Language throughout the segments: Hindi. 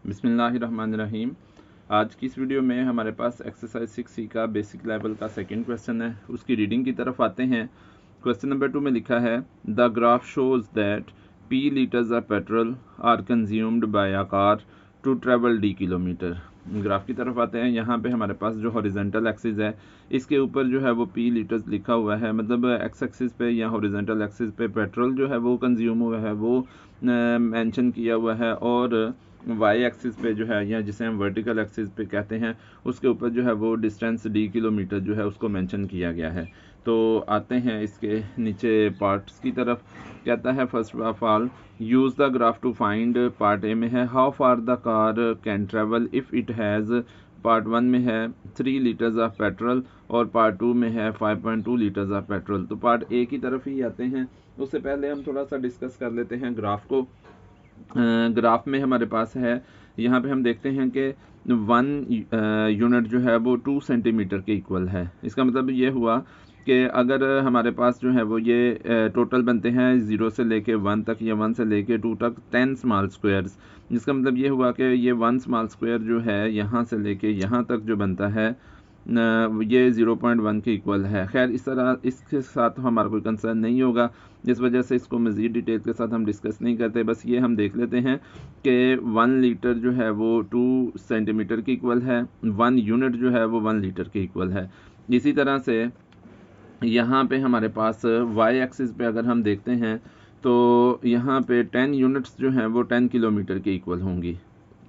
बिस्मिल्लाहिर्रहमानिर्रहीम। आज की इस वीडियो में हमारे पास एक्सरसाइज 6C का बेसिक लेवल का सेकंड क्वेश्चन है। उसकी रीडिंग की तरफ आते हैं। क्वेश्चन नंबर 2 में लिखा है the graph shows that P litres of petrol are consumed by a car to travel D kilometre. Graph की तरफ आते हैं। यहाँ पे हमारे पास जो हॉरिजेंटल एक्सिस है इसके ऊपर जो है वो P लीटर्स लिखा हुआ है, मतलब एक्स एक्सिस पे या हॉरिजेंटल एक्सिस पे पेट्रोल जो है वो कंज्यूम हुआ है वो मेंशन किया हुआ है, और वाई एक्सिस पे जो है या जिसे हम वर्टिकल एक्सिस पे कहते हैं उसके ऊपर जो है वो डिस्टेंस D किलोमीटर जो है उसको मेंशन किया गया है। तो आते हैं इसके नीचे पार्ट्स की तरफ। कहता है first of all use the graph to find, part A में है how far the car can travel if it has, part 1 में है 3 लीटर्स ऑफ पेट्रोल और पार्ट 2 में है 5.2 लीटर्स ऑफ पेट्रोल। तो पार्ट ए की तरफ ही आते हैं। उससे पहले हम थोड़ा सा डिस्कस कर लेते हैं ग्राफ को। ग्राफ में हमारे पास है, यहाँ पे हम देखते हैं कि 1 यूनिट जो है वो 2 सेंटीमीटर के इक्वल है। इसका मतलब ये हुआ कि अगर हमारे पास जो है वो ये टोटल बनते हैं 0 से लेके 1 तक या 1 से लेके 2 तक 10 स्मॉल स्क्वायर्स। जिसका मतलब ये हुआ कि ये 1 स्मॉल स्क्वायर जो है यहाँ से लेके यहाँ तक जो बनता है ये 0.1 के इक्वल है। खैर इस तरह इसके साथ हमारा कोई कंसर्न नहीं होगा, जिस वजह से इसको मज़ीद डिटेल के साथ हम डिस्कस नहीं करते। बस ये हम देख लेते हैं कि 1 लीटर जो है वो 2 सेंटीमीटर के इक्वल है, 1 यूनिट जो है वो 1 लीटर के इक्वल है। इसी तरह से यहाँ पे हमारे पास वाई एक्सिस पे अगर हम देखते हैं तो यहाँ पे 10 यूनिट्स जो हैं वो 10 किलोमीटर के इक्वल होंगी।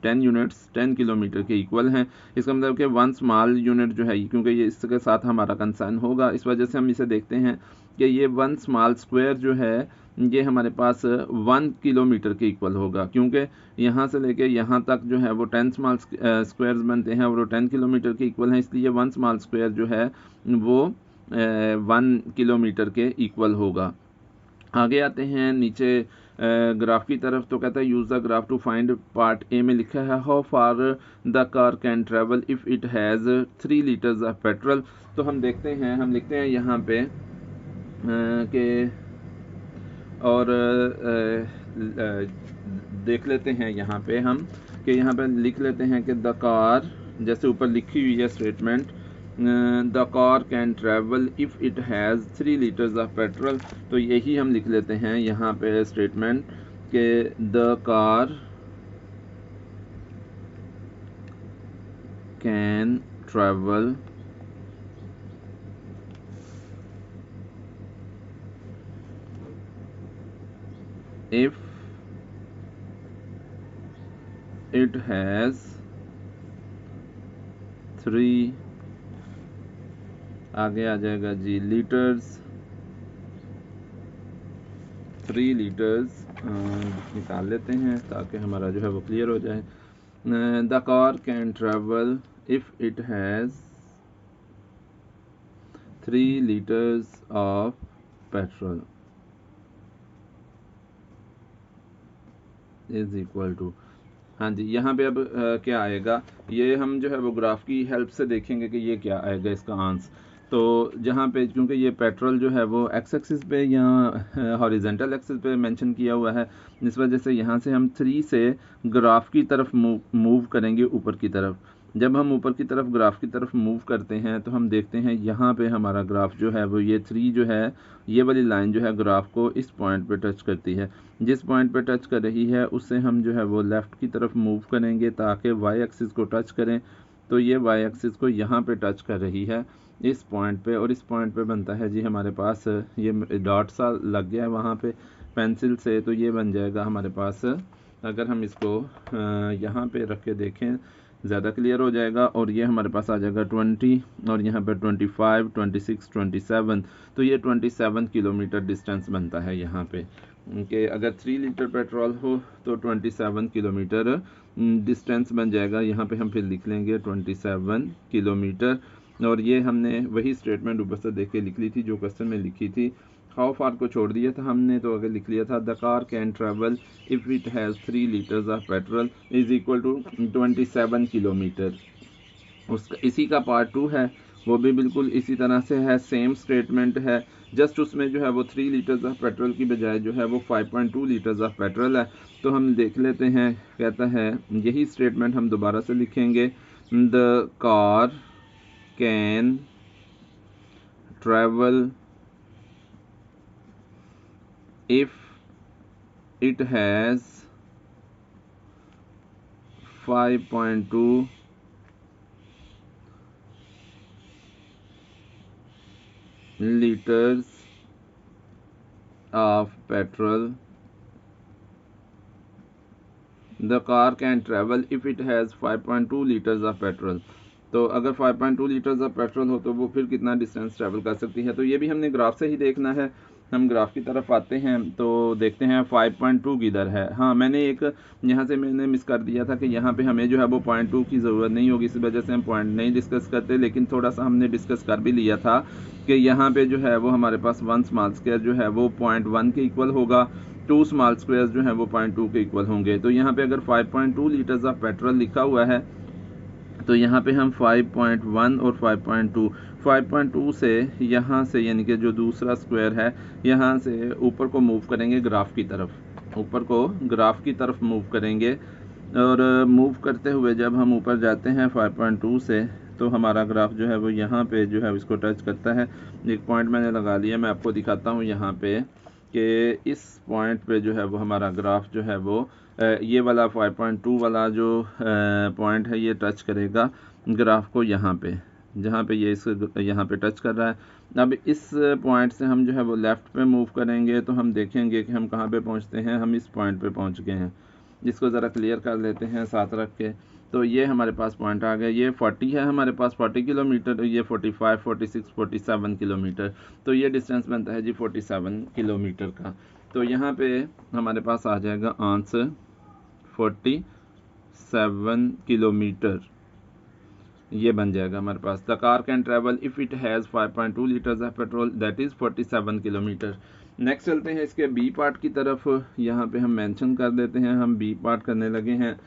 10 यूनिट्स 10 किलोमीटर के इक्वल हैं। इसका मतलब कि 1 स्मॉल यूनिट जो है, क्योंकि ये इसके साथ हमारा कंसर्न होगा, इस वजह से हम इसे देखते हैं कि ये 1 स्मॉल स्क्वायर जो है ये हमारे पास 1 किलोमीटर के इक्वल होगा, क्योंकि यहाँ से लेके यहाँ तक जो है वो 10 स्मॉल स्क्वायर्स बनते हैं और वो 10 किलोमीटर के इक्वल हैं। इसलिए 1 स्मॉल स्क्वायर जो है वो 1 किलोमीटर के इक्वल होगा। आगे आते हैं नीचे ग्राफ की तरफ। तो कहता है use the graph to find, part A में लिखा है how far the car can travel if it has 3 litres of petrol. तो हम देखते हैं, हम लिखते हैं यहाँ पे कि और देख लेते हैं यहाँ पे हम कि यहाँ पे लिख लेते हैं कि द कार, जैसे ऊपर लिखी हुई है statement, the car can travel if it has 3 litres of petrol. तो यही हम लिख लेते हैं यहाँ पे स्टेटमेंट कि the car can travel if it has 3, आगे आ जाएगा जी लीटर्स, 3 लीटर्स निकाल लेते हैं ताकि हमारा जो है वो क्लियर हो जाए। The car can travel if it has 3 litres of petrol is equal to, हाँ जी, यहाँ पे अब क्या आएगा ये हम जो है वो ग्राफ की हेल्प से देखेंगे कि ये क्या आएगा इसका आंसर। तो जहाँ पे क्योंकि ये पेट्रोल जो है वो एक्स एक्सिस पे या हॉरिजेंटल एक्सिस पे मेंशन किया हुआ है, इस वजह से यहाँ से हम 3 से ग्राफ की तरफ मूव करेंगे ऊपर की तरफ। जब हम ऊपर की तरफ ग्राफ की तरफ मूव करते हैं तो हम देखते हैं यहाँ पे हमारा ग्राफ जो है वो ये 3 जो है ये वाली लाइन जो है ग्राफ को इस पॉइंट पे टच करती है। जिस पॉइंट पे टच कर रही है उससे हम जो है वो लेफ़्ट की तरफ मूव करेंगे ताकि वाई एक्सिस को टच करें। तो ये वाई एक्सिस को यहाँ पे टच कर रही है इस पॉइंट पे, और इस पॉइंट पे बनता है जी हमारे पास ये डॉट सा लग गया है वहाँ पे पेंसिल से, तो ये बन जाएगा हमारे पास, अगर हम इसको यहाँ पे रख के देखें ज़्यादा क्लियर हो जाएगा, और ये हमारे पास आ जाएगा 20 और यहाँ पे 25, 26, 27। तो ये 27 किलोमीटर डिस्टेंस बनता है यहाँ पे कि अगर 3 लीटर पेट्रोल हो तो 27 किलोमीटर डिस्टेंस बन जाएगा। यहाँ पे हम फिर लिख लेंगे 27 किलोमीटर, और ये हमने वही स्टेटमेंट ऊपर से देख के लिख ली थी जो क्वेश्चन में लिखी थी। हाउ फार को छोड़ दिया था हमने, तो अगर लिख लिया था the car can travel if it has 3 litres of petrol is equal to 27 kilometre. उसका इसी का पार्ट 2 है, वो भी बिल्कुल इसी तरह से है, सेम स्टेटमेंट है, जस्ट उसमें जो है वो 3 लीटर्स ऑफ पेट्रोल की बजाय जो है वो 5.2 लीटर्स ऑफ पेट्रोल है। तो हम देख लेते हैं, कहता है यही स्टेटमेंट हम दोबारा से लिखेंगे, the car can travel if it has 5.2 liters of petrol. The car can travel if it has 5.2 liters of petrol. तो अगर 5.2 लीटर्स ऑफ पेट्रोल हो तो वो फिर कितना डिस्टेंस ट्रैवल कर सकती है। तो ये भी हमने ग्राफ से ही देखना है। हम ग्राफ की तरफ आते हैं तो देखते हैं 5.2 किधर है। हाँ, मैंने एक यहाँ से मैंने मिस कर दिया था कि यहाँ पे हमें जो है वो 0.2 की ज़रूरत नहीं होगी, इस वजह से हम पॉइंट नहीं डिस्कस करते, लेकिन थोड़ा सा हमने डिस्कस कर भी लिया था कि यहाँ पे जो है वो हमारे पास 1 स्मॉल स्क्वायर जो है वो 0.1 के इक्वल होगा, 2 स्मॉल स्क्वायर जो है वो 0.2 के इक्वल होंगे। तो यहाँ पे अगर 5.2 लीटर्स ऑफ पेट्रोल लिखा हुआ है तो यहाँ पे हम 5.1 और 5.2 से यहाँ से यानी कि जो दूसरा स्क्वायर है यहाँ से ऊपर को मूव करेंगे, ग्राफ की तरफ, ऊपर को ग्राफ की तरफ मूव करेंगे। और मूव करते हुए जब हम ऊपर जाते हैं 5.2 से तो हमारा ग्राफ जो है वो यहाँ पे जो है इसको टच करता है। एक पॉइंट मैंने लगा लिया, मैं आपको दिखाता हूँ यहाँ पे कि इस पॉइंट पे जो है वो हमारा ग्राफ जो है वो ये वाला 5.2 वाला जो पॉइंट है ये टच करेगा ग्राफ को यहाँ पे, जहाँ पे ये इस यहाँ पे टच कर रहा है। अब इस पॉइंट से हम जो है वो लेफ़्ट पे मूव करेंगे तो हम देखेंगे कि हम कहाँ पे पहुँचते हैं। हम इस पॉइंट पे पहुँच गए हैं, इसको ज़रा क्लियर कर लेते हैं साथ रख के। तो ये हमारे पास पॉइंट आ गया, ये 40 है हमारे पास 40 किलोमीटर, ये 45, 46, 47 किलोमीटर। तो ये डिस्टेंस बनता है जी 47 किलोमीटर का। तो यहाँ पे हमारे पास आ जाएगा आंसर 47 किलोमीटर, ये बन जाएगा हमारे पास। The car can travel if it has 5.2 litres of petrol, that is 47 kilometre. Next चलते हैं इसके बी पार्ट की तरफ। यहाँ पे हम मेंशन कर देते हैं, हम बी पार्ट करने लगे हैं।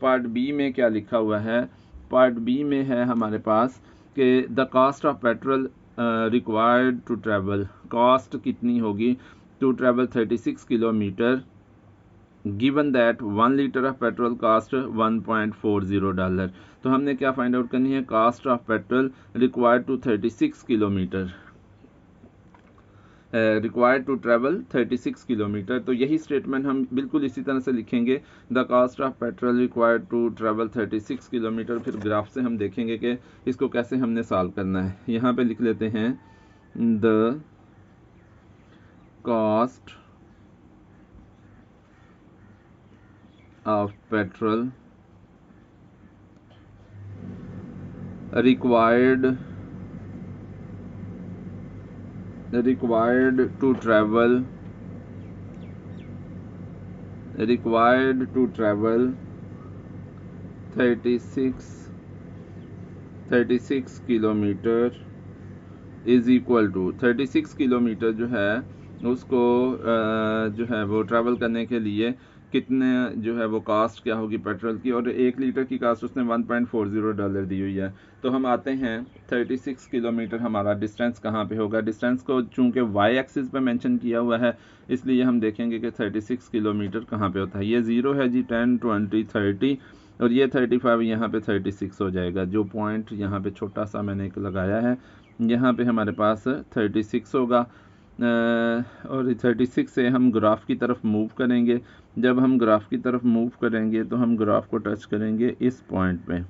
पार्ट बी में क्या लिखा हुआ है? पार्ट बी में है हमारे पास कि the cost of petrol required to travel, cost कितनी होगी to travel 36 kilometre, given that 1 litre of petrol cost $1.40। तो हमने क्या फाइंड आउट करनी है? Cost of petrol required to 36 kilometre, required to travel 36 kilometre. तो यही स्टेटमेंट हम बिल्कुल इसी तरह से लिखेंगे, the cost of petrol required to travel 36 kilometre. फिर ग्राफ से हम देखेंगे कि इसको कैसे हमने सॉल्व करना है। यहाँ पे लिख लेते हैं the cost of petrol required to travel 36 kilometre is equal to 36 kilometre जो है उसको जो है वो ट्रैवल करने के लिए कितने जो है वो कास्ट क्या होगी पेट्रोल की, और 1 लीटर की कास्ट उसने $1.40 दी हुई है। तो हम आते हैं 36 किलोमीटर हमारा डिस्टेंस कहाँ पे होगा। डिस्टेंस को चूंकि वाई एक्सिस पे मेंशन किया हुआ है इसलिए हम देखेंगे कि 36 किलोमीटर कहाँ पे होता है। ये 0 है जी, 10, 20, 30 और ये 35, यहाँ पे 36 हो जाएगा। जो पॉइंट यहाँ पे छोटा सा मैंने एक लगाया है यहाँ पे हमारे पास 36 होगा। और 36 से हम ग्राफ की तरफ मूव करेंगे। जब हम ग्राफ की तरफ मूव करेंगे तो हम ग्राफ को टच करेंगे इस पॉइंट पे।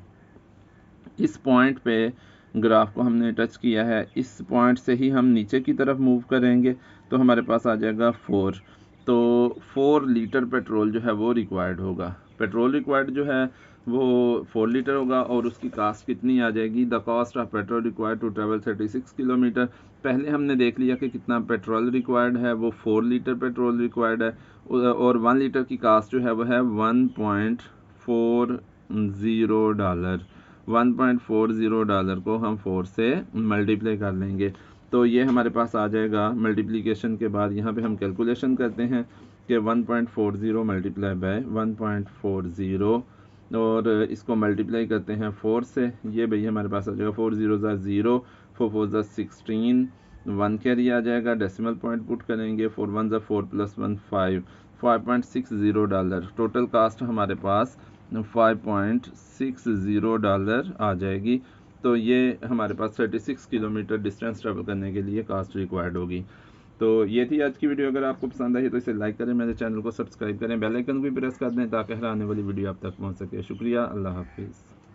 इस पॉइंट पे ग्राफ को हमने टच किया है, इस पॉइंट से ही हम नीचे की तरफ मूव करेंगे तो हमारे पास आ जाएगा 4। तो 4 लीटर पेट्रोल जो है वो रिक्वायर्ड होगा। पेट्रोल रिक्वायर्ड जो है वो 4 लीटर होगा और उसकी कास्ट कितनी आ जाएगी? The cost of petrol required to travel 36 kilometre. पहले हमने देख लिया कि कितना पेट्रोल रिक्वायर्ड है, वो 4 लीटर पेट्रोल रिक्वायर्ड है और 1 लीटर की कास्ट जो है वो है $1.40। $1.40 को हम 4 से मल्टीप्लाई कर लेंगे तो ये हमारे पास आ जाएगा। मल्टीप्लिकेशन के बाद यहाँ पे हम कैलकुलेशन करते हैं कि 1.40 मल्टीप्लाई बाय 1.40 और इसको मल्टीप्लाई करते हैं 4 से, ये भाई हमारे पास आ जाएगा 4 0 0, 4 4 16, 1 कैरी आ जाएगा, डेसिमल पॉइंट पुट करेंगे, 4 1 4 + 1 5, $5.60। टोटल कास्ट हमारे पास $5.60 आ जाएगी। तो ये हमारे पास 36 किलोमीटर डिस्टेंस ट्रेवल करने के लिए कास्ट रिक्वायर्ड होगी। तो ये थी आज की वीडियो। अगर आपको पसंद आई तो इसे लाइक करें, मेरे चैनल को सब्सक्राइब करें, बेल आइकन भी प्रेस कर दें ताकि हर आने वाली वीडियो आप तक पहुंच सके। शुक्रिया, अल्लाह हाफिज़।